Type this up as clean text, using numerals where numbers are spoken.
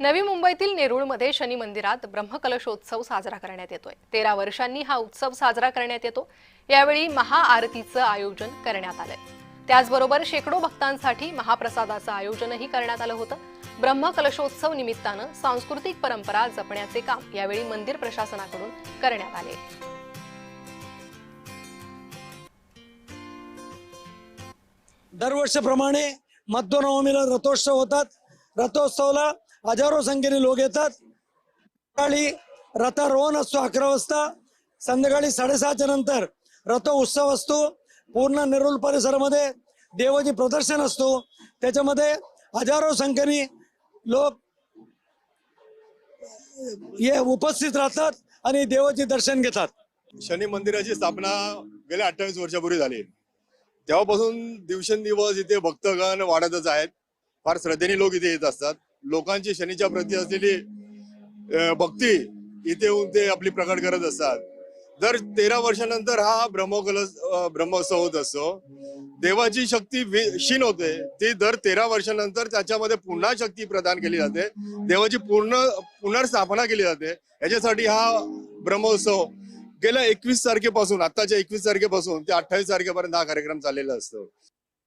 नवी मुंबईतील नेरूळमध्ये शनी मंदिरात ब्रह्मकलशोत्सव साजरा करण्यात येतोय। 13 वर्षांनी हा उत्सव साजरा करण्यात येतो। यावेळी महाआरतीचं आयोजन करण्यात आलंय। त्याचबरोबर शेकडो भक्तांसाठी महाप्रसादाचं आयोजनही करण्यात आलं होतं। ब्रह्मकलशोत्सव निमित्तानं सांस्कृतिक परंपरा जपण्याचे काम यावेळी मंदिर प्रशासनाकडून करण्यात आले। दरवर्षीप्रमाणे मध्वनवमीला रथोत्सव होतात। रथोत्सवाला हजारो संख्येने लोक येतात। सकाळी रथारोहण असतो 11 वाजता, संध्याकाळी 6:30च्या नंतर रथोत्सव असतो। पूर्ण नेरूळ परिसरामध्ये देवाची प्रदर्शन असतो, त्याच्यामध्ये हजारो संख्येने लोक हे उपस्थित राहतात आणि देवाचे दर्शन घेतात। शनी मंदिराची स्थापना गेल्या 28 वर्षापूर्वी झाली। तेव्हापासून दिवसेंदिवस इथे भक्तगण वाढतच आहेत। फार श्रद्धेने लोक इथे येत असतात। लोकांची शनीच्या प्रती असलेली भक्ती इथे येऊन ते आपली प्रकट करत असतात। दर 13 वर्षानंतर हा ब्रह्मोत्सव होत असतो। देवाची शक्ती क्षीण होते, ती दर 13 वर्षानंतर त्याच्यामध्ये पुन्हा शक्ती प्रदान केली जाते। देवाची पुनर्स्थापना केली जाते। याच्यासाठी हा ब्रह्मोत्सव गेल्या 21 तारखेपासून, आताच्या 21 तारखेपासून ते 28 तारखेपर्यंत हा कार्यक्रम चाललेला असतो।